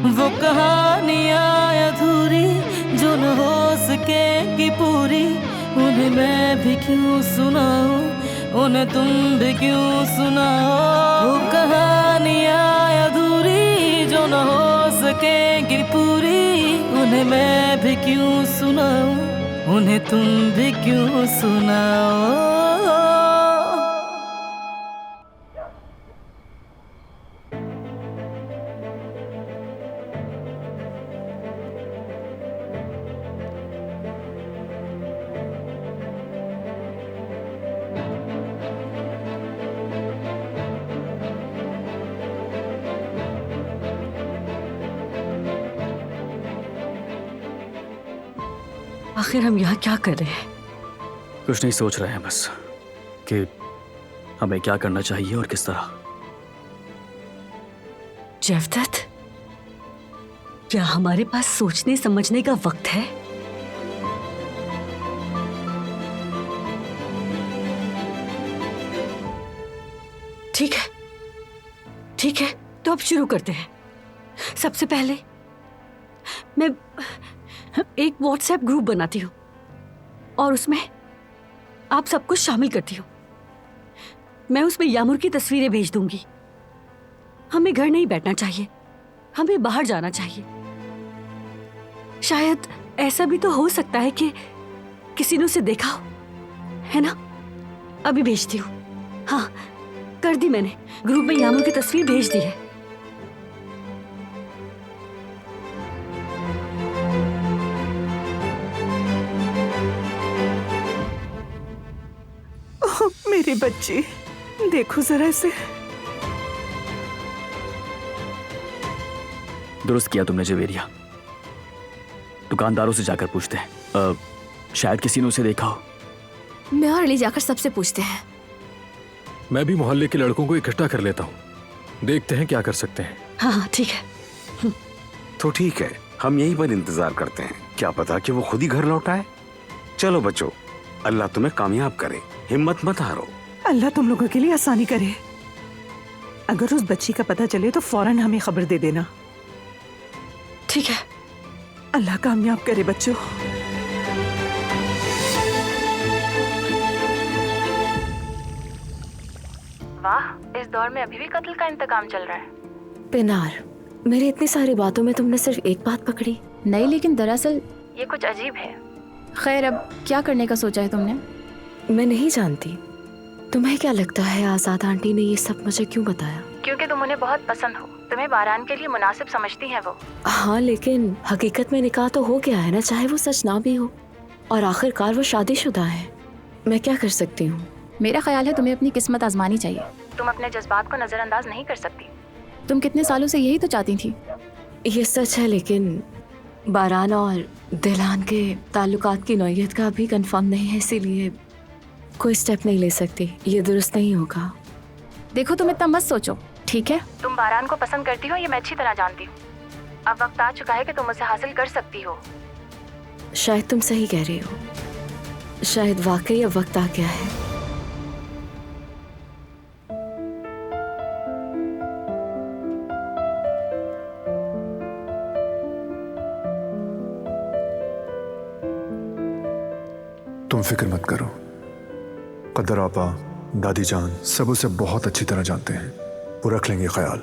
वो कहानियाँ अधूरी जो न हो सकेगी पूरी, उन्हें मैं भी क्यों सुनाऊं, उन्हें तुम भी क्यों सुनाओ। वो कहानियाँ अधूरी जो न हो सकेगी पूरी, उन्हें मैं भी क्यों सुनाऊं, उन्हें तुम भी क्यों सुनाओ। आखिर हम यहाँ क्या कर रहे हैं? कुछ नहीं, सोच रहे हैं बस कि हमें क्या करना चाहिए और किस तरह। जयवदत्त, क्या हमारे पास सोचने समझने का वक्त है? ठीक है, ठीक है, तो अब शुरू करते हैं। सबसे पहले मैं एक व्हाट्सएप ग्रुप बनाती हूँ और उसमें आप सबको शामिल करती हूँ। मैं उसमें यामुर की तस्वीरें भेज दूंगी। हमें घर नहीं बैठना चाहिए, हमें बाहर जाना चाहिए। शायद ऐसा भी तो हो सकता है कि किसी ने उसे देखा हो, है ना? अभी भेजती हूँ। हाँ, कर दी मैंने। ग्रुप में यामुर की तस्वीर भेज दी है। मेरी बच्ची, देखो जरा इसे। दुरुस्त किया तुमने जवेरिया। दुकानदारों से जाकर पूछते हैं, शायद किसी ने उसे देखा हो। मैं और अली जाकर सबसे पूछते हैं। मैं भी मोहल्ले के लड़कों को इकट्ठा कर लेता हूँ, देखते हैं क्या कर सकते हैं। हाँ ठीक है। तो ठीक है, हम यहीं पर इंतजार करते हैं। क्या पता कि वो खुद ही घर लौट आए। चलो बच्चों, अल्लाह तुम्हें कामयाब करे, हिम्मत मत हारो। अल्लाह तुम लोगों के लिए आसानी करे। अगर उस बच्ची का पता चले तो फौरन हमें खबर दे देना। ठीक है। अल्लाह कामयाब करे बच्चों। वाह, इस दौर में अभी भी कत्ल का इंतकाम चल रहा है। पिनार, मेरी इतनी सारी बातों में तुमने सिर्फ एक बात पकड़ी। नहीं, लेकिन दरअसल ये कुछ अजीब है। खैर, अब क्या करने का सोचा है तुमने? मैं नहीं जानती। तुम्हें क्या लगता है आजाद आंटी ने ये सब मुझे क्यों बताया? क्योंकि तुम उन्हें बहुत पसंद हो, तुम्हें बारान के लिए मुनासिब समझती हैं वो। हाँ, लेकिन हकीकत में निकाह तो हो गया है ना, चाहे वो सच ना भी हो। और आखिरकार वो शादीशुदा है। मैं क्या कर सकती हूँ? मेरा ख्याल है तुम्हें अपनी किस्मत आजमानी चाहिए। तुम अपने जज्बात को नजरअंदाज नहीं कर सकती। तुम कितने सालों से यही तो चाहती थी। ये सच है, लेकिन बारान और दिलान के ताल्लुकात की नौयत का अभी कंफर्म नहीं है, इसीलिए कोई स्टेप नहीं ले सकती। ये दुरुस्त नहीं होगा। देखो, तुम इतना मत सोचो, ठीक है? तुम बारान को पसंद करती हो, ये मैं अच्छी तरह जानती हूँ। अब वक्त आ चुका है कि तुम उसे हासिल कर सकती हो। शायद तुम सही कह रही हो। शायद वाकई अब वक्त आ गया है। तुम फिक्र मत करो। कदर आपा, दादी जान सब उसे बहुत अच्छी तरह जानते हैं। वो रख लेंगे ख्याल।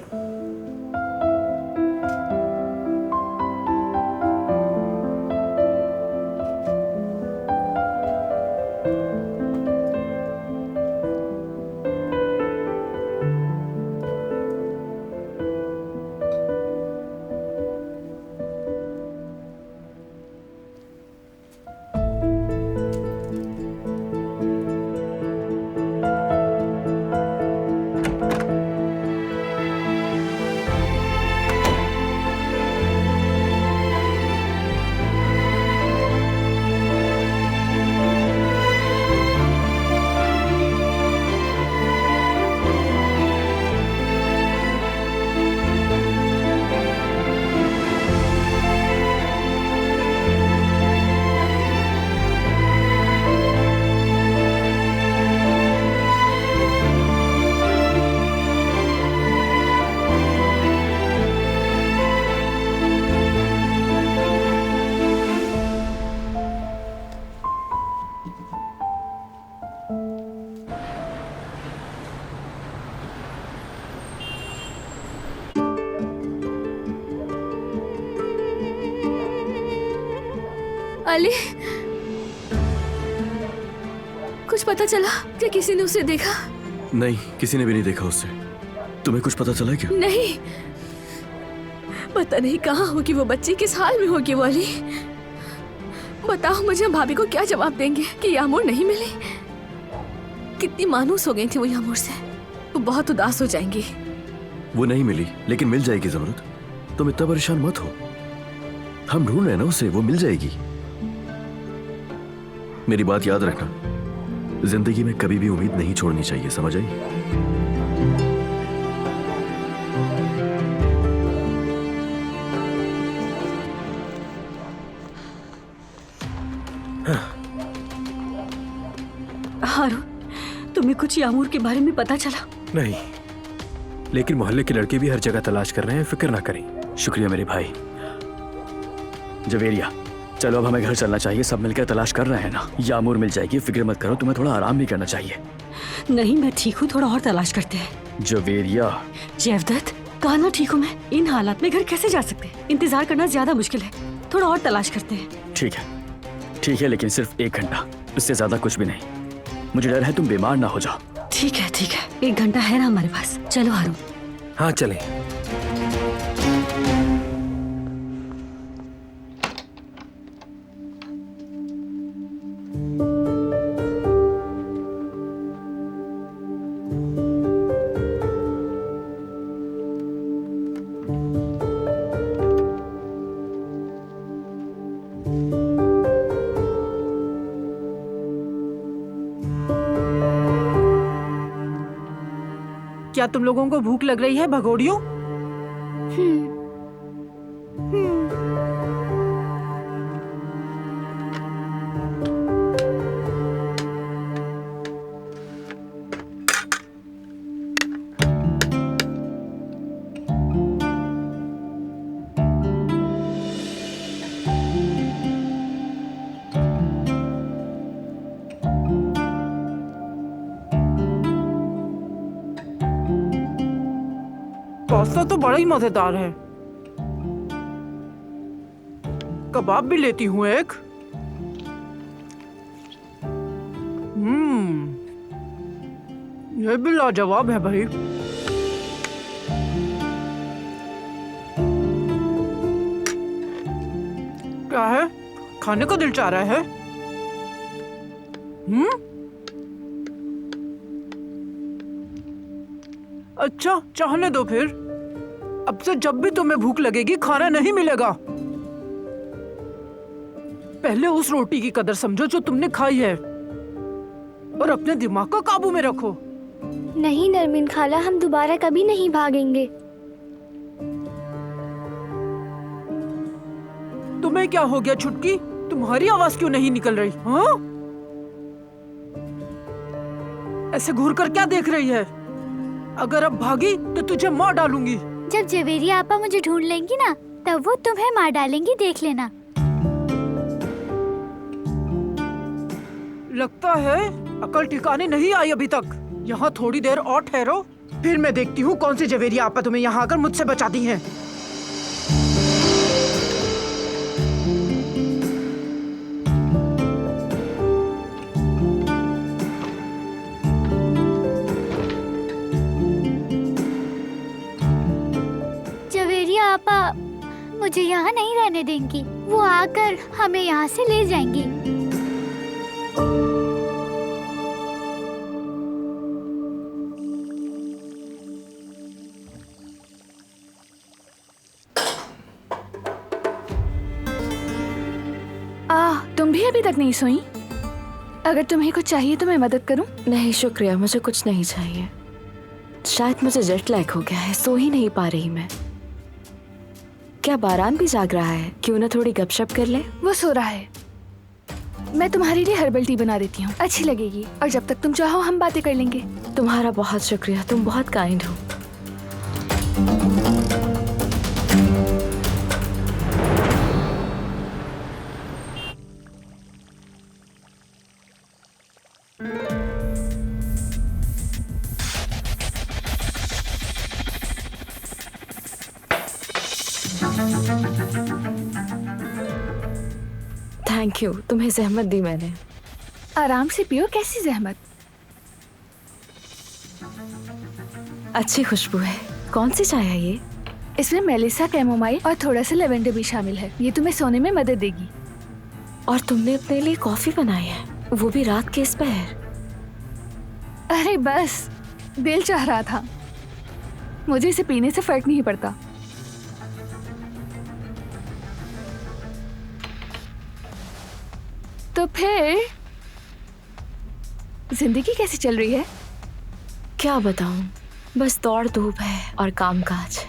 अली, कुछ पता चला क्या? किसी ने उसे देखा? नहीं, किसी ने भी नहीं देखा उससे। तुम्हें कुछ पता चला क्या? नहीं, पता नहीं कहाँ होगी वो बच्ची, किस हाल में होगी वो। अली बताओ मुझे, भाभी को क्या जवाब देंगे कि यामूर नहीं मिली? कितनी मानूस हो गई थी वो यामूर से, वो बहुत उदास हो जाएंगी। वो नहीं मिली, लेकिन मिल जाएगी ज़मरुद। तुम इतना परेशान मत हो, हम ढूंढ रहे हैं ना उसे, वो मिल जाएगी। मेरी बात याद रखना, जिंदगी में कभी भी उम्मीद नहीं छोड़नी चाहिए, समझ आई? हारून, तुम्हें कुछ यामूर के बारे में पता चला? नहीं, लेकिन मोहल्ले के लड़के भी हर जगह तलाश कर रहे हैं, फिक्र ना करें। शुक्रिया मेरे भाई। जवेरिया, चलो अब हमें घर चलना चाहिए, सब मिलकर तलाश कर रहे हैं ना। यामूर मिल जाएगी, फिक्र मत करो, तुम्हें थोड़ा आराम भी करना चाहिए। नहीं, मैं ठीक हूँ, थोड़ा और तलाश करते हैं। जवेरिया। जैवदत्त, कहा ना ठीक हूँ मैं। इन हालात में घर कैसे जा सकते हैं? इंतजार करना ज्यादा मुश्किल है, थोड़ा और तलाश करते हैं। ठीक है, लेकिन सिर्फ 1 घंटा, इससे ज्यादा कुछ भी नहीं। मुझे डर है तुम बीमार ना हो जाओ। ठीक है, 1 घंटा है ना हमारे पास। चलो हारून। हाँ चलें। क्या तुम लोगों को भूख लग रही है भगोड़ियों? पास्ता तो बड़ा ही मजेदार है। कबाब भी लेती हूँ एक। ये भी लाजवाब है भाई। क्या है? खाने को दिल चाह रहा है? अच्छा, चाहने दो फिर। अब से जब भी तुम्हें भूख लगेगी खाना नहीं मिलेगा। पहले उस रोटी की कदर समझो जो तुमने खाई है, और अपने दिमाग को काबू में रखो। नहीं नरमीन खाला, हम दोबारा कभी नहीं भागेंगे। तुम्हें क्या हो गया छुटकी? तुम्हारी आवाज क्यों नहीं निकल रही? हाँ? ऐसे घूर कर क्या देख रही है? अगर अब भागी तो तुझे मार डालूंगी। जब जवेरिया आपा मुझे ढूंढ लेंगी ना, तब वो तुम्हें मार डालेंगी, देख लेना। लगता है अकल ठिकाने नहीं आई अभी तक। यहाँ थोड़ी देर और ठहरो, फिर मैं देखती हूँ कौन सी जवेरिया आपा तुम्हें यहाँ आकर मुझसे बचाती हैं। आपा मुझे यहाँ नहीं रहने देंगी, वो आकर हमें यहाँ से ले जाएंगी। तुम भी अभी तक नहीं सोई? अगर तुम्हें कुछ चाहिए तो मैं मदद करूं? नहीं शुक्रिया, मुझे कुछ नहीं चाहिए। शायद मुझे जेट लैग हो गया है, सो ही नहीं पा रही मैं। क्या बारान भी जाग रहा है? क्यों ना थोड़ी गपशप कर ले? वो सो रहा है। मैं तुम्हारे लिए हर्बल टी बना देती हूँ, अच्छी लगेगी, और जब तक तुम चाहो हम बातें कर लेंगे। तुम्हारा बहुत शुक्रिया, तुम बहुत काइंड हो। थैंक यू, तुम्हें जहमत दी मैंने। आराम से पियो, कैसी जहमत। अच्छी खुशबू है। कौन सी चाय है ये? इसमें मेलिसा, कैमोमाइल और थोड़ा सा लेवेंडर भी शामिल है। ये तुम्हें सोने में मदद देगी। और तुमने अपने लिए कॉफी बनाई है, वो भी रात के इस पहर। अरे बस, दिल चाह रहा था। मुझे इसे पीने से फर्क नहीं पड़ता। तो फिर जिंदगी कैसी चल रही है? क्या बताऊं, बस दौड़ धूप है और कामकाज।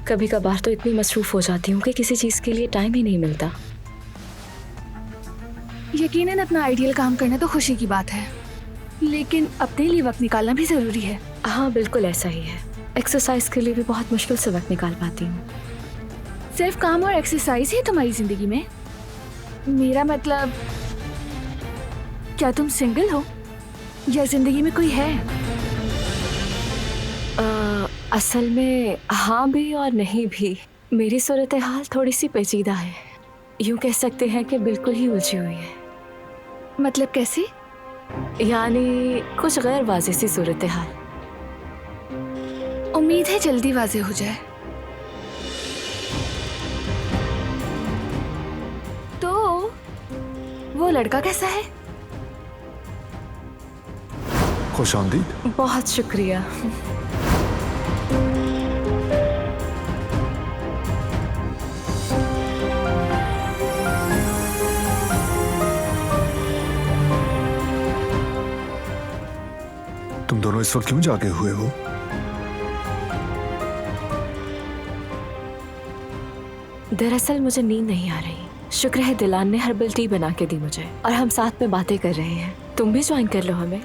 कभी कभार तो इतनी मसरूफ हो जाती हूँ कि किसी चीज के लिए टाइम ही नहीं मिलता। यकीनन अपना आइडियल काम करना तो खुशी की बात है, लेकिन अपने लिए वक्त निकालना भी जरूरी है। हाँ बिल्कुल ऐसा ही है। एक्सरसाइज के लिए भी बहुत मुश्किल से वक्त निकाल पाती हूँ। सिर्फ काम और एक्सरसाइज ही तुम्हारी जिंदगी में? मेरा मतलब, क्या तुम सिंगल हो या जिंदगी में कोई है? असल में हाँ भी और नहीं भी। मेरी सूरत हाल थोड़ी सी पेचीदा है, यूं कह सकते हैं कि बिल्कुल ही उलझी हुई है। मतलब कैसे? यानी कुछ गैर वाज़ेह सी सूरत हाल। उम्मीद है जल्दी वाज़ेह हो जाए। तो वो लड़का कैसा है? खुशामदीद। बहुत शुक्रिया। तुम दोनों इस वक्त क्यों जागे हुए हो? दरअसल मुझे नींद नहीं आ रही। शुक्र है दिलान ने हर्बल टी बना के दी मुझे, और हम साथ में बातें कर रहे हैं। तुम भी ज्वाइन कर लो हमें।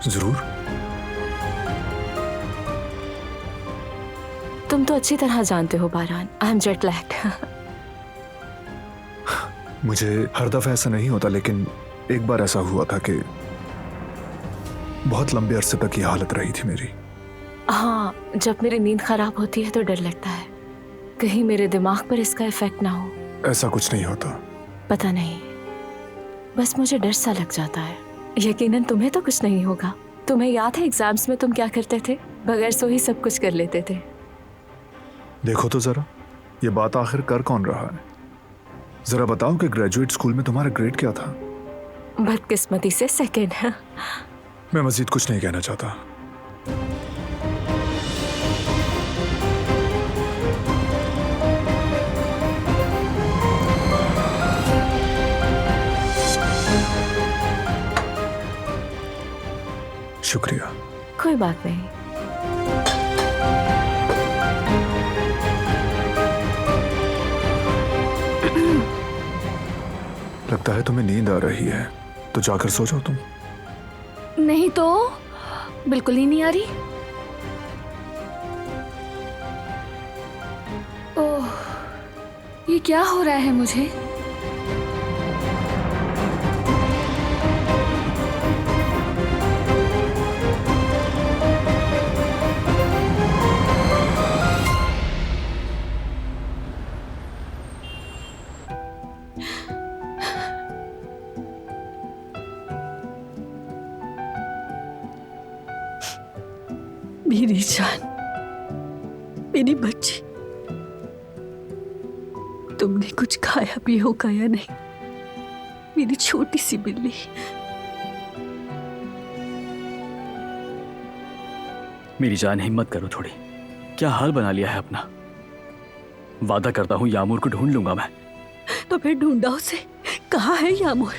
जरूर। तुम तो अच्छी तरह जानते हो बारान, आई एम जेट लैग्ड। मुझे हर दफा ऐसा नहीं होता, लेकिन एक बार ऐसा हुआ था कि बहुत लंबे अरसे तक ये हालत रही थी मेरी। हाँ, जब मेरी नींद खराब होती है तो डर लगता है कहीं मेरे दिमाग पर इसका इफेक्ट ना हो। ऐसा कुछ नहीं होता। पता नहीं, बस मुझे डर सा लग जाता है। यकीनन तुम्हें तो कुछ नहीं होगा। तुम्हें याद है एग्जाम्स में तुम क्या करते थे? बगैर सो ही सब कुछ कर लेते थे। देखो तो जरा, ये बात आखिर कर कौन रहा है? जरा बताओ कि ग्रेजुएट स्कूल में तुम्हारा ग्रेड क्या था? बदकिस्मती से सेकंड। मैं मजीद कुछ नहीं कहना चाहता। शुक्रिया। कोई बात नहीं। लगता है तुम्हें नींद आ रही है, तो जाकर सो जाओ तुम। नहीं तो बिल्कुल ही नहीं आ रही। ओह, ये क्या हो रहा है मुझे? मेरी जान, मेरी बच्ची, तुमने कुछ खाया भी होगा या नहीं? मेरी छोटी सी बिल्ली। मेरी जान, हिम्मत करो थोड़ी। क्या हाल बना लिया है अपना। वादा करता हूं यामूर को ढूंढ लूंगा मैं। तो फिर ढूंढा उसे। कहाँ है यामूर?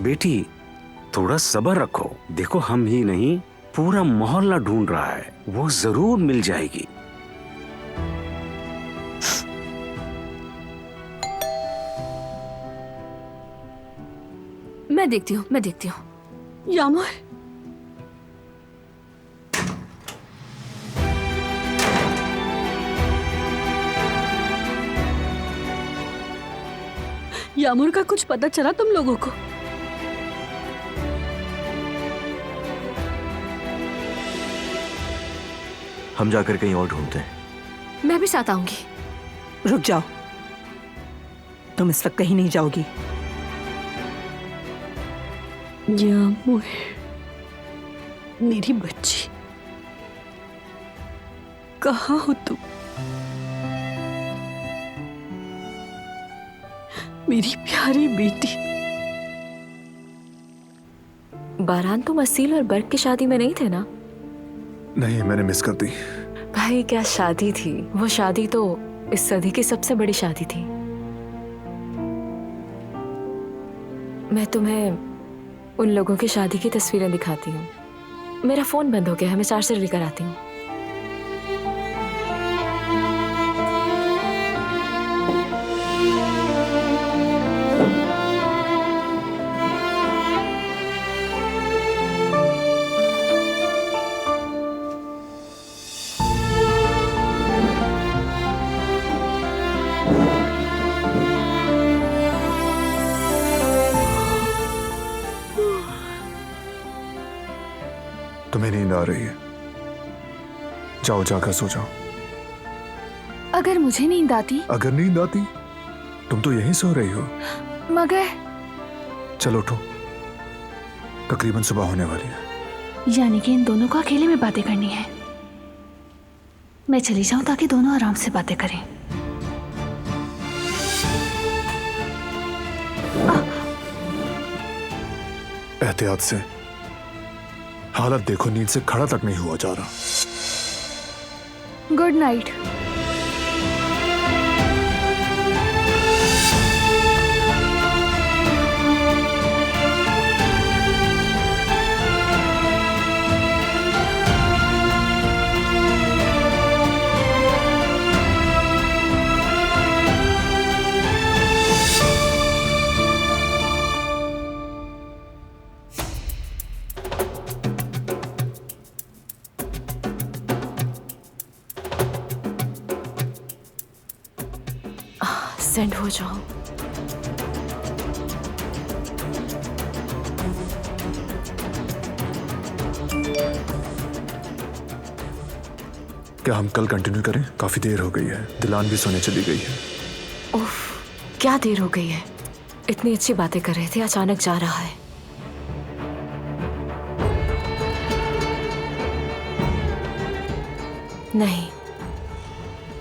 बेटी, थोड़ा सब्र रखो। देखो, हम ही नहीं, पूरा मोहल्ला ढूंढ रहा है। वो जरूर मिल जाएगी। मैं देखती हूँ, मैं देखती हूँ। यामूर, यामूर का कुछ पता चला तुम लोगों को? हम जाकर कहीं और ढूंढते हैं। मैं भी साथ आऊंगी। रुक जाओ, तुम इस वक्त कहीं नहीं जाओगी। यामूर, मेरी बच्ची, कहाँ हो तुम? मेरी प्यारी बेटी। बारान, तुम असील और बर्क की शादी में नहीं थे ना? नहीं, मैंने मिस कर दी। भाई क्या शादी थी वो! शादी तो इस सदी की सबसे बड़ी शादी थी। मैं तुम्हें उन लोगों की शादी की तस्वीरें दिखाती हूँ। मेरा फोन बंद हो गया है, मैं चार्जर लेकर आती हूँ। तुम्हें नींद आ रही है, जाओ जाकर सो जाओ। अगर मुझे नींद आती? अगर नींद आती? तुम तो यहीं सो रही हो। मगर चलो उठो, तकरीबन सुबह होने वाली है। यानी कि इन दोनों को अकेले में बातें करनी है। मैं चली जाऊं ताकि दोनों आराम से बातें करें। एहतियात से, हालत देखो, नींद से खड़ा तक नहीं हुआ जा रहा। Good night. सेंड हो जाओ। क्या हम कल कंटिन्यू करें? काफी देर हो गई है, दिलान भी सोने चली गई है। उफ, क्या देर हो गई है। इतनी अच्छी बातें कर रहे थे, अचानक जा रहा है। नहीं,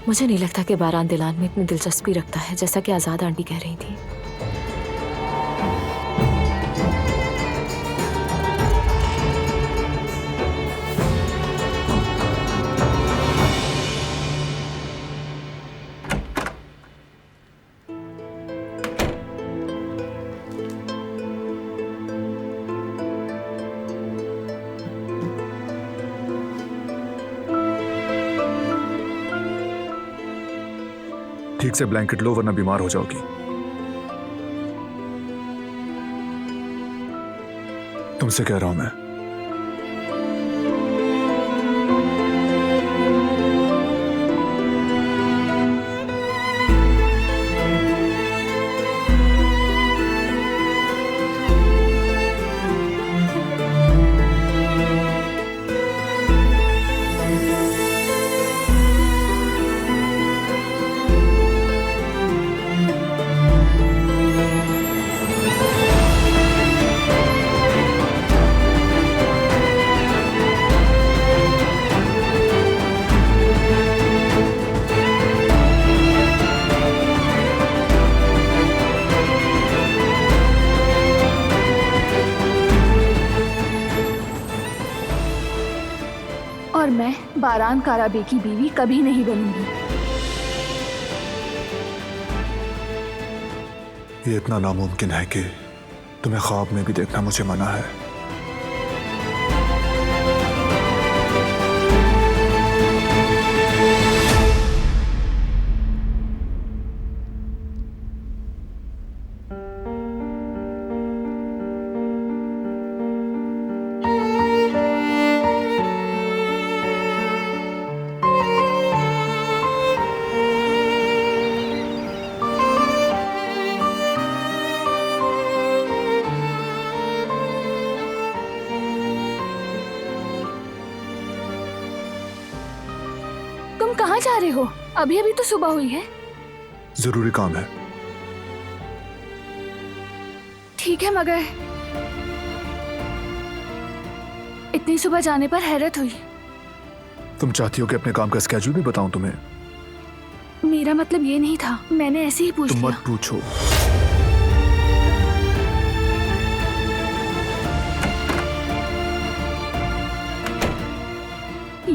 मुझे नहीं लगता कि बारान दिलान में इतनी दिलचस्पी रखता है जैसा कि आजाद आंटी कह रही थी। ठीक से ब्लैंकेट लो वरना बीमार हो जाओगी। तुमसे कह रहा हूं मैं। और मैं बारान काराबे की बीवी कभी नहीं बनूंगी। ये इतना नामुमकिन है कि तुम्हें ख्वाब में भी देखना मुझे मना है। तुम कहाँ जा रहे हो? अभी अभी तो सुबह हुई है। जरूरी काम है। ठीक है, मगर इतनी सुबह जाने पर हैरत हुई। तुम चाहती हो कि अपने काम का स्केड्यूल भी बताऊं तुम्हें? मेरा मतलब ये नहीं था, मैंने ऐसे ही पूछ तुम लिया। मत पूछो।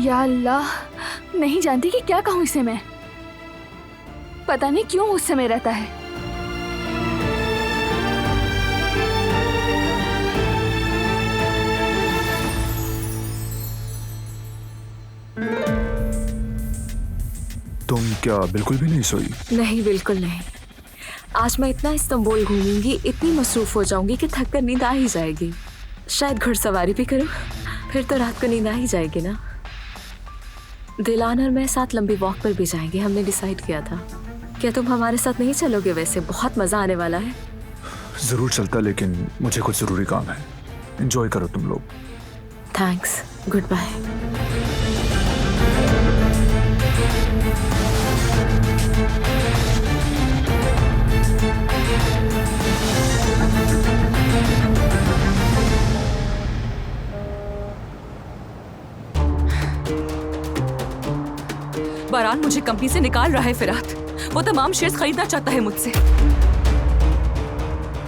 या अल्लाह, नहीं जानती कि क्या कहूं इसे मैं। पता नहीं क्यों मुझसे में रहता है। तुम क्या बिल्कुल भी नहीं सोई? नहीं, बिल्कुल नहीं। आज मैं इतना इस्तांबुल घूमूंगी, इतनी मसरूफ हो जाऊंगी कि थक कर नींद आ ही जाएगी। शायद घुड़सवारी भी करूं, फिर तो रात को नींद आ ही जाएगी ना। दिलान और मैं साथ लंबी वॉक पर भी जाएंगे, हमने डिसाइड किया था। क्या तुम हमारे साथ नहीं चलोगे? वैसे बहुत मजा आने वाला है। जरूर चलता, लेकिन मुझे कुछ जरूरी काम है। एंजॉय करो तुम लोग। Thanks, good bye. बारान मुझे कंपनी से निकाल रहा है फिरात। वो तमाम शेयर्स खरीदना चाहता है मुझसे।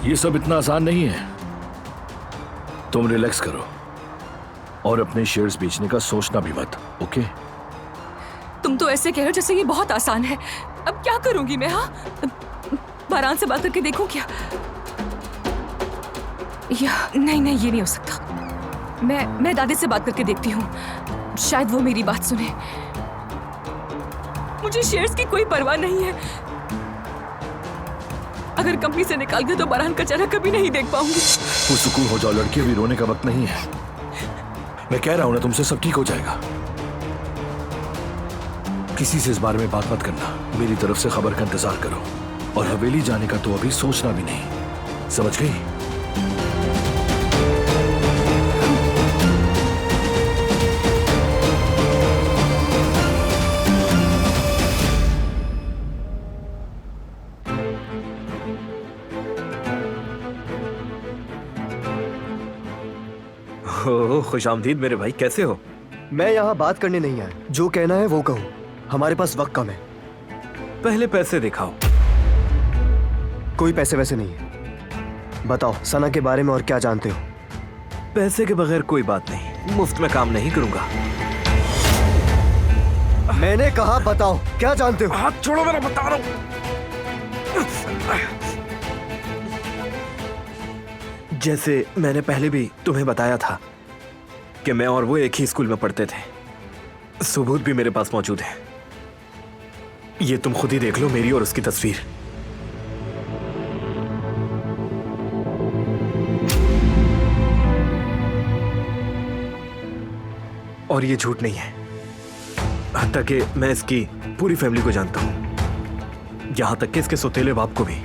ये सब इतना आसान नहीं है। तुम रिलैक्स करो और अपने शेयर्स बेचने का सोचना भी मत, ओके? तुम तो ऐसे कह रहे हो जैसे ये बहुत आसान है। अब क्या करूंगी मैं? हाँ, बारान से बात करके देखूं क्या? या नहीं नहीं, ये नहीं हो सकता। मैं दादी से बात करके देखती हूँ, शायद वो मेरी बात सुने। मुझे शेयर्स की कोई परवाह नहीं है। अगर कंपनी से निकाल गए तो बारान का चेहरा कभी नहीं देख पाऊंगी। वो सुकून हो जाओ लड़की, अभी रोने का वक्त नहीं है। मैं कह रहा हूं ना तुमसे, सब ठीक हो जाएगा। किसी से इस बारे में बात मत करना। मेरी तरफ से खबर का इंतजार करो। और हवेली जाने का तो अभी सोचना भी नहीं, समझ गई? खुशामदीद मेरे भाई, कैसे हो? मैं यहाँ बात करने नहीं आया, जो कहना है वो कहो। हमारे पास वक्त कम है। पहले पैसे दिखाओ। कोई पैसे वैसे नहीं है। बताओ सना के बारे में और क्या जानते हो? पैसे के बगैर कोई बात नहीं, मुफ्त में काम नहीं करूंगा। मैंने कहा बताओ क्या जानते हो? हाथ छोड़ो मेरा, बता रहा हूं। जैसे मैंने पहले भी तुम्हें बताया था कि मैं और वो एक ही स्कूल में पढ़ते थे। सबूत भी मेरे पास मौजूद है। ये तुम खुद ही देख लो, मेरी और उसकी तस्वीर। और ये झूठ नहीं है, हत्ता कि मैं इसकी पूरी फैमिली को जानता हूं, यहां तक कि इसके सौतेले बाप को भी।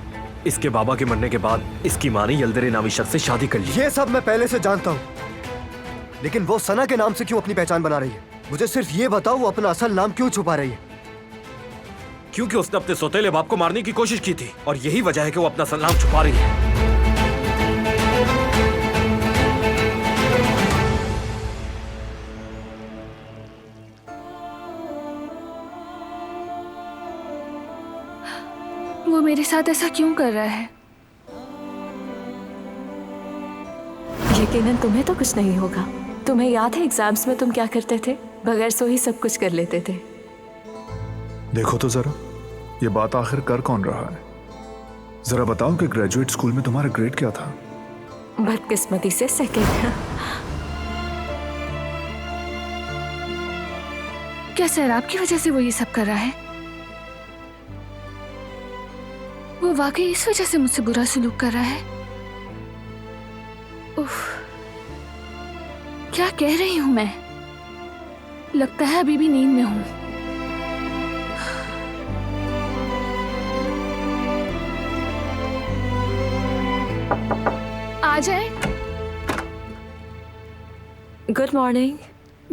इसके बाबा के मरने के बाद इसकी मां ने यल्दरे नामी शख्स से शादी कर ली। ये सब मैं पहले से जानता हूँ, लेकिन वो सना के नाम से क्यों अपनी पहचान बना रही है? मुझे सिर्फ ये बताओ, वो अपना असल नाम क्यों छुपा रही है? क्योंकि उसने अपने सौतेले बाप को मारने की कोशिश की थी, और यही वजह है कि वो अपना असल नाम छुपा रही है। वो मेरे साथ ऐसा क्यों कर रहा है? यकीनन तुम्हें तो कुछ नहीं होगा। तुम्हें याद है एग्जाम्स में तुम क्या करते थे? बगैर सोए सब कुछ कर लेते थे। देखो तो जरा, ये बात आखिर कर कौन रहा है? जरा बताओ कि ग्रेजुएट स्कूल में तुम्हारा ग्रेड क्या था? बदकिस्मती से सेकंड। क्या सैराब की वजह से वो ये सब कर रहा है? वो वाकई इस वजह से मुझसे बुरा सलूक कर रहा है? उफ, क्या कह रही हूं मैं? लगता है अभी भी नींद में हूं। आ जाए। Good morning.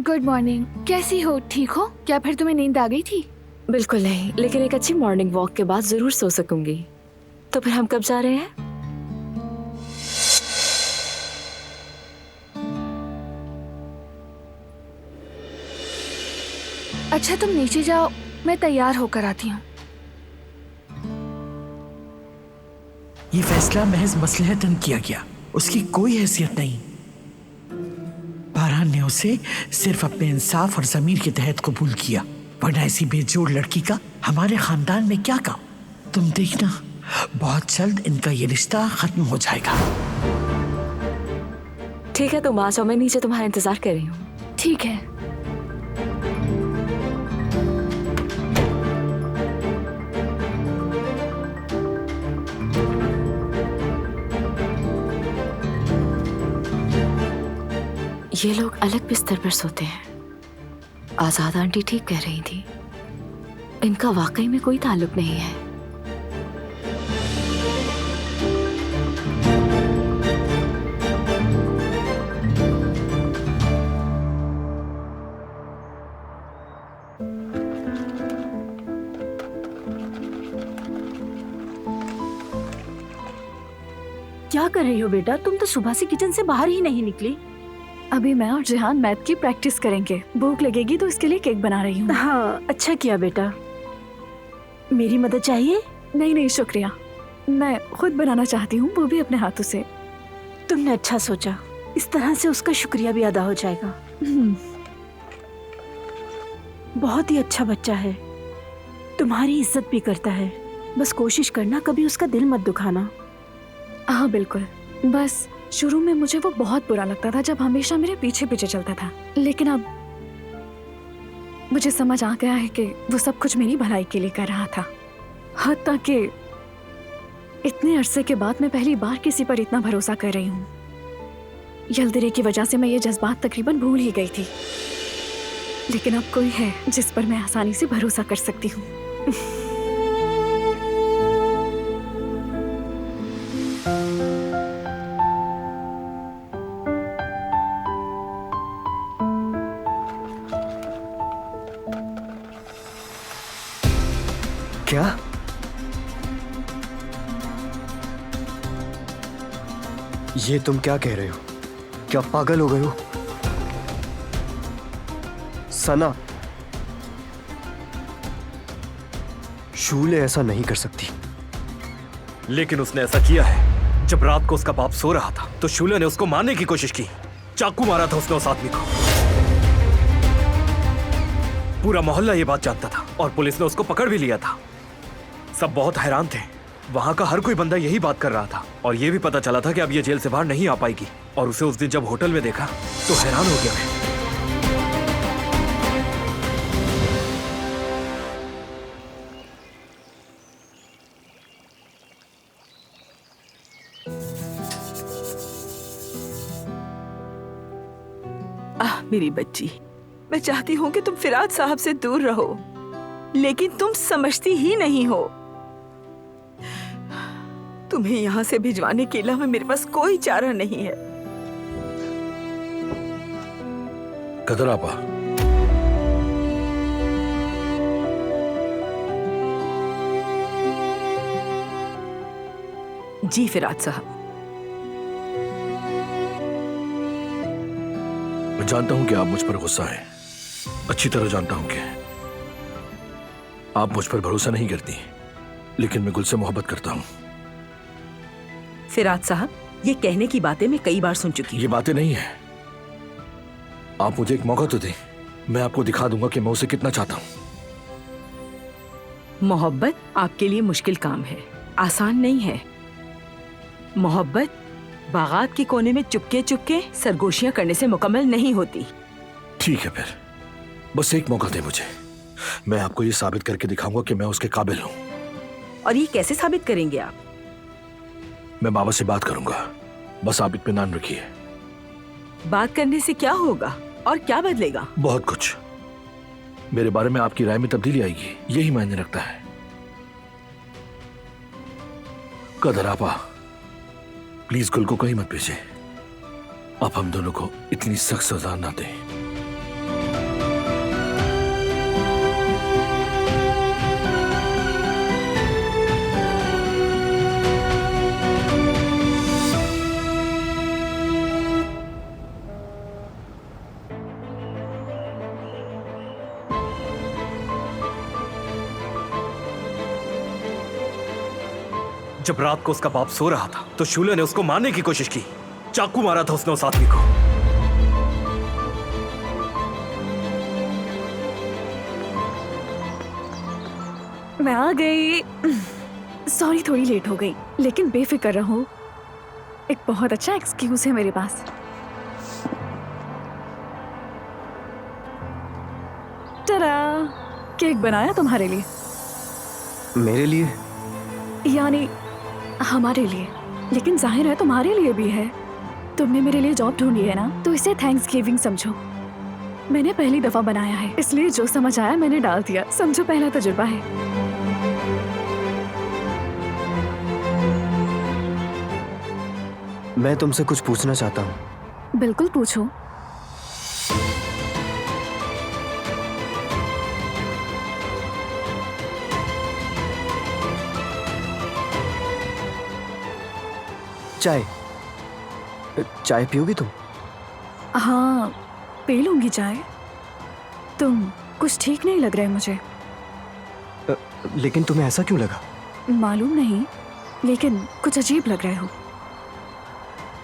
Good morning. कैसी हो? ठीक हो? क्या फिर तुम्हें नींद आ गई थी? बिल्कुल नहीं, लेकिन एक अच्छी मॉर्निंग वॉक के बाद जरूर सो सकूंगी। तो फिर हम कब जा रहे हैं? अच्छा तुम नीचे जाओ, मैं तैयार होकर आती हूँ। ये फैसला महज मसलहतन किया गया, उसकी कोई हैसियत नहीं। बारहान ने उसे सिर्फ अपने इंसाफ और जमीर के तहत कबूल किया, वरना ऐसी बेजोड़ लड़की का हमारे खानदान में क्या काम। तुम देखना, बहुत जल्द इनका ये रिश्ता खत्म हो जाएगा। ठीक है, तुम आ जाओ, मैं नीचे तुम्हारा इंतजार कर रही हूँ। ठीक है। ये लोग अलग बिस्तर पर सोते हैं। आजाद आंटी ठीक कह रही थी, इनका वाकई में कोई ताल्लुक नहीं है। क्या कर रही हो बेटा? तुम तो सुबह से किचन से बाहर ही नहीं निकली। अभी मैं और जिहान मैथ की प्रैक्टिस करेंगे, भूख लगेगी तो इसके लिए केक बना रही हूँ। हाँ, अच्छा किया बेटा। मेरी मदद चाहिए? नहीं नहीं शुक्रिया, मैं खुद बनाना चाहती हूँ, वो भी अपने हाथों से। तुमने अच्छा सोचा, इस तरह से उसका शुक्रिया भी अदा हो जाएगा। बहुत ही अच्छा बच्चा है, तुम्हारी इज्जत भी करता है। बस कोशिश करना कभी उसका दिल मत दुखाना। हाँ बिल्कुल, बस शुरू में मुझे वो बहुत बुरा लगता था जब हमेशा मेरे पीछे पीछे चलता था, लेकिन अब मुझे समझ आ गया है कि वो सब कुछ मेरी भलाई के लिए कर रहा था। हत्ता कि इतने अरसे के बाद मैं पहली बार किसी पर इतना भरोसा कर रही हूँ। यल्दिरे की वजह से मैं ये जज्बात तकरीबन भूल ही गई थी, लेकिन अब कोई है जिस पर मैं आसानी से भरोसा कर सकती हूँ। क्या? ये तुम क्या कह रहे हो? क्या पागल हो गए हो? सना, शूले ऐसा नहीं कर सकती। लेकिन उसने ऐसा किया है। जब रात को उसका बाप सो रहा था तो शूले ने उसको मारने की कोशिश की, चाकू मारा था उसने उस आदमी को। पूरा मोहल्ला ये बात जानता था और पुलिस ने उसको पकड़ भी लिया था। सब बहुत हैरान थे, वहां का हर कोई बंदा यही बात कर रहा था और ये भी पता चला था कि अब ये जेल से बाहर नहीं आ पाएगी। और उसे उस दिन जब होटल में देखा तो हैरान हो गया मैं। मेरी बच्ची, मैं चाहती हूँ कि तुम फिराद साहब से दूर रहो, लेकिन तुम समझती ही नहीं हो। तुम्हें यहाँ से भिजवाने के अलावा मेरे पास कोई चारा नहीं है। कदर आपा, जी फिराद साहब। मैं जानता हूं कि आप मुझ पर गुस्सा हैं। अच्छी तरह जानता हूं कि आप मुझ पर भरोसा नहीं करती, लेकिन मैं गुल से मोहब्बत करता हूं। फिराद साहब, ये कहने की बातें मैं कई बार सुन चुकी हूँ। ये बातें नहीं है, आप मुझे एक मौका तो दें, मैं आपको दिखा दूंगा कि मैं उसे कितना चाहता हूं। मोहब्बत आपके लिए मुश्किल काम है, आसान नहीं है। मोहब्बत बागात के कोने में चुपके चुपके सरगोशियां करने से मुकम्मल नहीं होती। ठीक है, फिर बस एक मौका दे मुझे, मैं आपको ये साबित करके दिखाऊंगा कि मैं उसके काबिल हूं। और ये कैसे साबित करेंगे आप? मैं बाबा से बात करूंगा, बस आप इत्मीनान रखिए। बात करने से क्या होगा और क्या बदलेगा? बहुत कुछ। मेरे बारे में आपकी राय में तब्दीली आएगी, यही मायने रखता है। कदर आपा, प्लीज गुल को कहीं मत भेजें। आप हम दोनों को इतनी सख्त सजा ना दें। जब रात को उसका बाप सो रहा था तो शूले ने उसको मारने की कोशिश की। चाकू मारा था उसने उस आदमी को। मैं आ गई। सॉरी थोड़ी लेट हो गई, लेकिन बेफिक्र रहो, एक बहुत अच्छा एक्सक्यूज है मेरे पास। टरा, केक बनाया तुम्हारे लिए। मेरे लिए? यानी हमारे लिए, लेकिन जाहिर है तुम्हारे लिए भी है। तुमने मेरे लिए जॉब ढूंढी है ना, तो इसे थैंक्सगिविंग समझो। मैंने पहली दफा बनाया है, इसलिए जो समझ आया मैंने डाल दिया। समझो पहला तजुर्बा है। मैं तुमसे कुछ पूछना चाहता हूँ। बिल्कुल पूछो। चाय चाय पियोगी तुम? हाँ, पी लूंगी चाय। तुम कुछ ठीक नहीं लग रहे मुझे। लेकिन तुम्हें ऐसा क्यों लगा? मालूम नहीं, लेकिन कुछ अजीब लग रहे हो।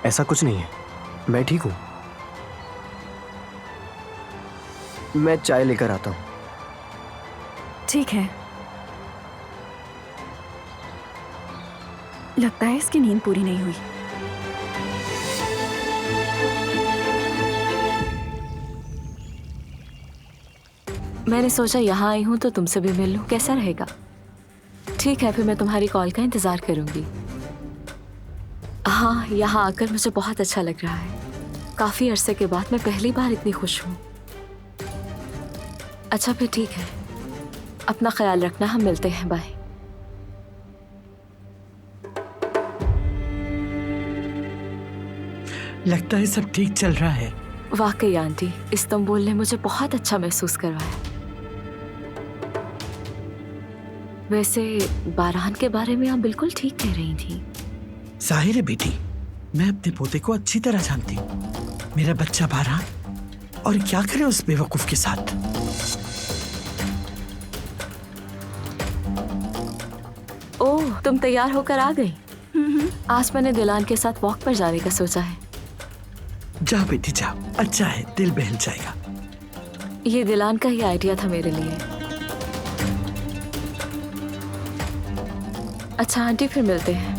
ऐसा कुछ नहीं है, मैं ठीक हूं। मैं चाय लेकर आता हूं। ठीक है। लगता है इसकी नींद पूरी नहीं हुई। मैंने सोचा यहाँ आई हूँ तो तुमसे भी मिल लूँ, कैसा रहेगा? ठीक है, फिर मैं तुम्हारी कॉल का इंतजार करूंगी। हाँ, यहाँ आकर मुझे बहुत अच्छा लग रहा है। काफी अरसे के बाद मैं पहली बार इतनी खुश हूँ। अच्छा फिर ठीक है, अपना ख्याल रखना, हम मिलते हैं, बाय। लगता है सब ठीक चल रहा है। वाकई आंटी, इस्तांबुल ने मुझे बहुत अच्छा महसूस करवाया। वैसे बारहान के बारे में आप बिल्कुल ठीक कह रही थी। जाहिर है बेटी, मैं अपने पोते को अच्छी तरह जानती हूँ। मेरा बच्चा बारहान, और क्या करे उस बेवकूफ के साथ। ओह, तुम तैयार होकर आ गई। आज मैंने दिलान के साथ वॉक पर जाने का सोचा है। जा बेटी जा, अच्छा है, दिल बहल जाएगा। ये दिलान का ही आइडिया था मेरे लिए। अच्छा आंटी, फिर मिलते हैं।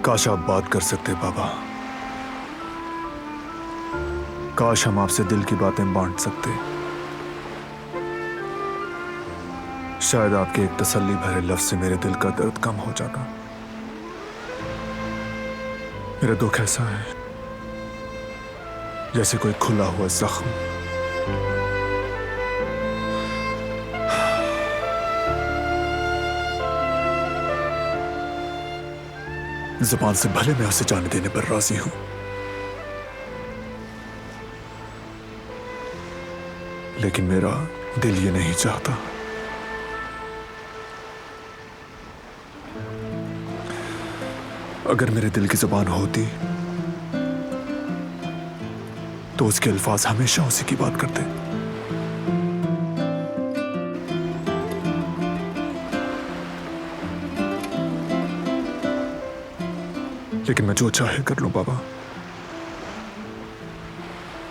काश आप बात कर सकते बाबा। काश हम आपसे दिल की बातें बांट सकते। शायद आपके एक तसल्ली भरे लफ्ज से मेरे दिल का दर्द कम हो जाता। मेरा दुख ऐसा है जैसे कोई खुला हुआ जख्म। जुबान से भले मैं उसे जाने देने पर राजी हूं, लेकिन मेरा दिल ये नहीं चाहता। अगर मेरे दिल की जुबान होती तो उसके अल्फाज हमेशा उसी की बात करते। लेकिन मैं जो चाहे कर लूं बाबा,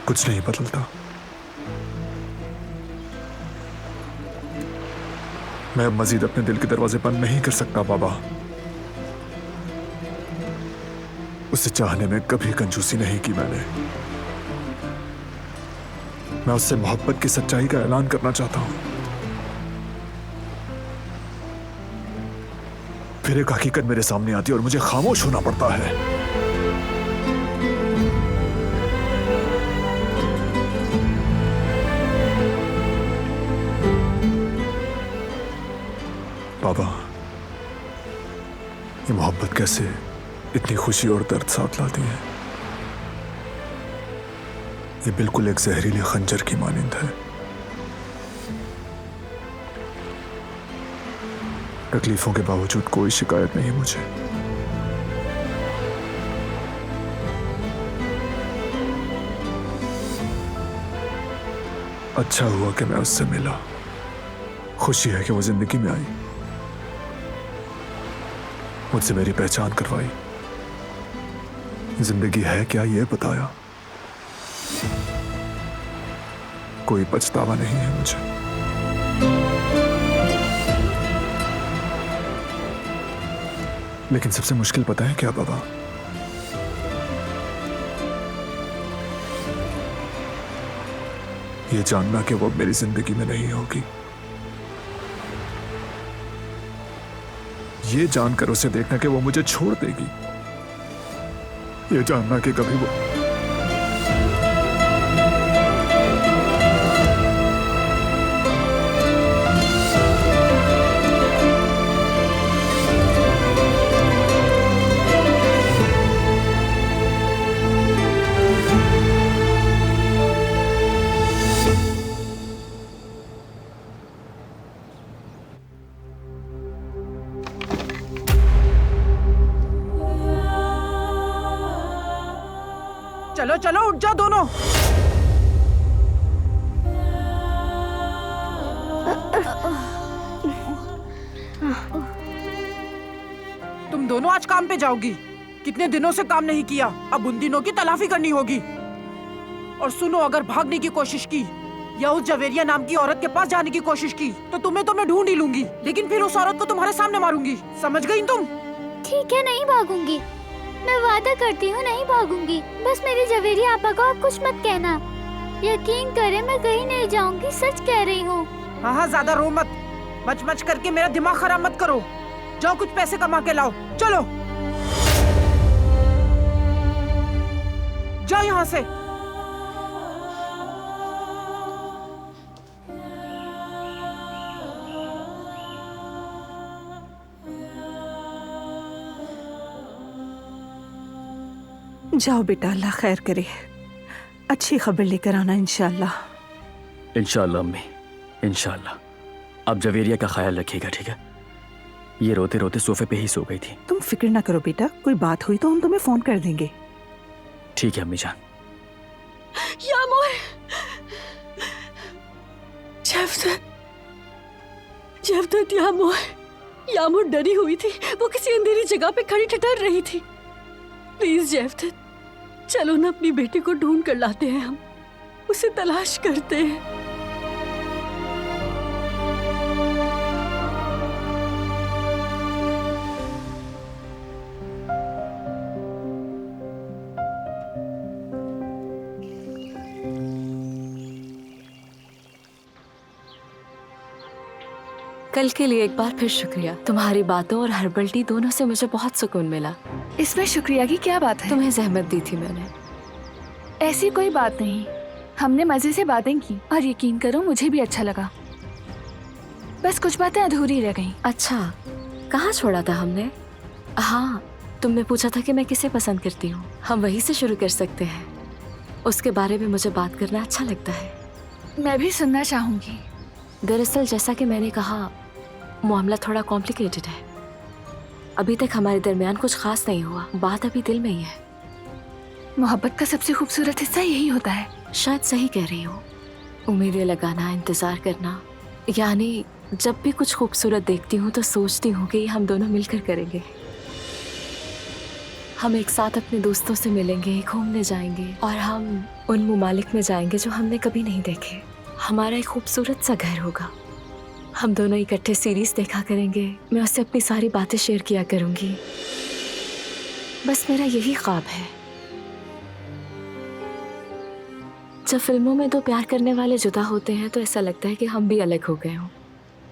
कुछ नहीं बदलता। मैं अब मजीद अपने दिल के दरवाजे बंद नहीं कर सकता बाबा। उसे चाहने में कभी कंजूसी नहीं की मैंने। मैं उससे मोहब्बत की सच्चाई का ऐलान करना चाहता हूं, फिर एक हकीकत मेरे सामने आती है और मुझे खामोश होना पड़ता है। बाबा, ये मोहब्बत कैसे इतनी खुशी और दर्द साथ लाती है। ये बिल्कुल एक जहरीले खंजर की मानिंद है। तकलीफों के बावजूद कोई शिकायत नहीं मुझे। अच्छा हुआ कि मैं उससे मिला। खुशी है कि वो जिंदगी में आई, मुझसे मेरी पहचान करवाई, जिंदगी है क्या ये बताया। कोई पछतावा नहीं है मुझे। लेकिन सबसे मुश्किल पता है क्या बाबा? ये जानना कि वो मेरी जिंदगी में नहीं होगी। ये जानकर उसे देखना कि वो मुझे छोड़ देगी। ये जानना कि कभी वो चलो चलो उठ जाओ दोनों। तुम दोनों आज काम पे जाओगी। कितने दिनों से काम नहीं किया, अब उन दिनों की तलाफी करनी होगी। और सुनो, अगर भागने की कोशिश की या उस जवेरिया नाम की औरत के पास जाने की कोशिश की तो तुम्हें तो मैं ढूंढ ही लूंगी, लेकिन फिर उस औरत को तुम्हारे सामने मारूंगी। समझ गई तुम? ठीक है, नहीं भागूंगी। मैं वादा करती हूँ नहीं भागूंगी। बस मेरी जवेरिया आपा को आप कुछ मत कहना। यकीन करें, मैं कहीं नहीं जाऊंगी, सच कह रही हूँ। हाँ हाँ, ज्यादा रो मत। मच मच करके मेरा दिमाग खराब मत करो। जाओ कुछ पैसे कमा के लाओ। चलो जाओ यहाँ से। जाओ बेटा, अल्लाह खैर करे। अच्छी खबर लेकर आना इंशाल्लाह। इंशाल्लाह अम्मी, इंशाल्लाह। अब जवेरिया का ख्याल रखिएगा, ठीक है? ये रोते रोते सोफे पे ही सो गई थी। तुम फिक्र ना करो बेटा, कोई बात हुई तो हम तुम्हें फोन कर देंगे। ठीक है अम्मी जान। यामोर, जवदत, यामोर डरी हुई थी। वो किसी अंधेरी जगह पे खड़ी ठठर रही थी। प्लीज जवदत, चलो ना अपनी बेटी को ढूंढ कर लाते हैं। हम उसे तलाश करते हैं। कल के लिए एक बार फिर शुक्रिया। तुम्हारी बातों और हर्बल टी दोनों से मुझे बहुत सुकून मिला। इसमें शुक्रिया की क्या बात है? तुम्हें जहमत दी थी मैंने। ऐसी कोई बात नहीं, हमने मजे से बातें की और यकीन करो मुझे भी अच्छा लगा। बस कुछ बातें अधूरी रह गईं। अच्छा, कहाँ छोड़ा था हमने? हाँ, तुमने पूछा था कि मैं किसे पसंद करती हूँ। हम वहीं से शुरू कर सकते हैं। उसके बारे में मुझे बात करना अच्छा लगता है। मैं भी सुनना चाहूंगी। दरअसल जैसा कि मैंने कहा, मामला थोड़ा कॉम्प्लिकेटेड है। अभी तक हमारे दरमियान कुछ खास नहीं हुआ। बात अभी दिल में ही है। मोहब्बत का सबसे खूबसूरत हिस्सा यही होता है। शायद सही कह रही हो। उम्मीदें लगाना, इंतजार करना, यानी जब भी कुछ खूबसूरत देखती हूँ तो सोचती हूँ कि हम दोनों मिलकर करेंगे। हम एक साथ अपने दोस्तों से मिलेंगे, घूमने जाएंगे और हम उन ममालिक में जाएंगे जो हमने कभी नहीं देखे। हमारा एक खूबसूरत सा घर होगा। हम दोनों इकट्ठे सीरीज देखा करेंगे। मैं उससे अपनी सारी बातें शेयर किया करूंगी। बस मेरा यही ख्वाब है। जब फिल्मों में दो प्यार करने वाले जुदा होते हैं तो ऐसा लगता है कि हम भी अलग हो गए हों।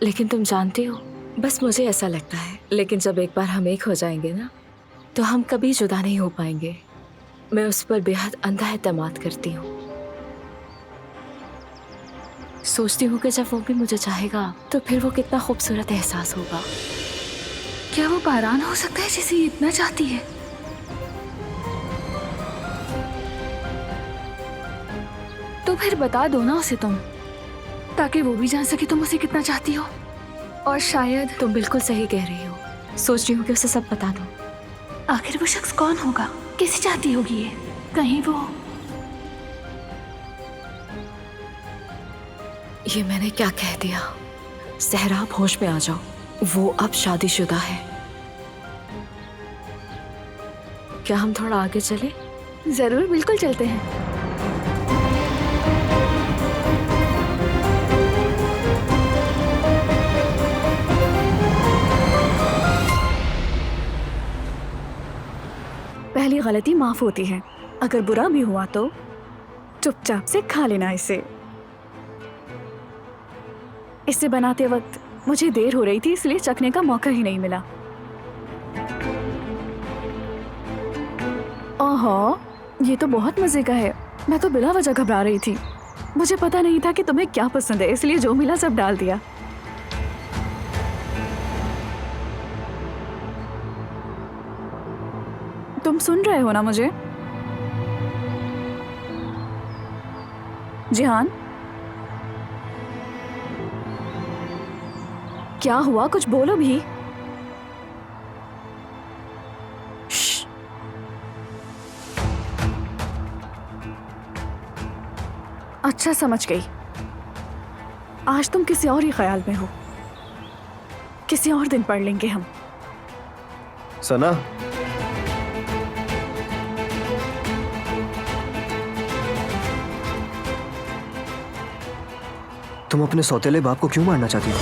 लेकिन तुम जानते हो, बस मुझे ऐसा लगता है। लेकिन जब एक बार हम एक हो जाएंगे ना, तो हम कभी जुदा नहीं हो पाएंगे। मैं उस पर बेहद अंधा एतमाद करती हूँ। सोचती हूँ कि जब वो भी मुझे चाहेगा तो फिर वो कितना खूबसूरत एहसास होगा। क्या वो पारान हो सकता है जिसे ये इतना चाहती है? तो फिर बता दो ना उसे तुम, ताकि वो भी जान सके तुम उसे कितना चाहती हो। और शायद तुम बिल्कुल सही कह रही हो, सोच रही हूँ कि उसे सब बता दूं। आखिर वो शख्स कौन होगा, कैसे चाहती होगी ये? कहीं वो ये मैंने क्या कह दिया? सहरा, आप होश में आ जाओ, वो अब शादीशुदा है। क्या हम थोड़ा आगे चले? जरूर, बिल्कुल चलते हैं। पहली गलती माफ होती है, अगर बुरा भी हुआ तो चुपचाप से खा लेना इसे। इसे बनाते वक्त मुझे देर हो रही थी, इसलिए चखने का मौका ही नहीं मिला। ओहो, ये तो बहुत मजे का है। मैं तो बिला वजह घबरा रही थी। मुझे पता नहीं था कि तुम्हें क्या पसंद है, इसलिए जो मिला सब डाल दिया। तुम सुन रहे हो ना मुझे? जिहान, क्या हुआ? कुछ बोलो भी। श्श। अच्छा, समझ गई। आज तुम किसी और ही ख्याल में हो। किसी और दिन पढ़ लेंगे हम। सना, तुम अपने सौतेले बाप को क्यों मारना चाहती हो?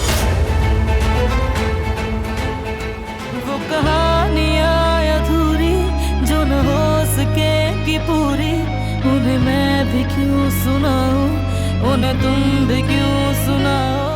वो कहानियाँ अधूरी जो न हो सकेगी पूरी, उन्हें मैं भी क्यों सुनाऊं, उन्हें तुम भी क्यों सुनाओ।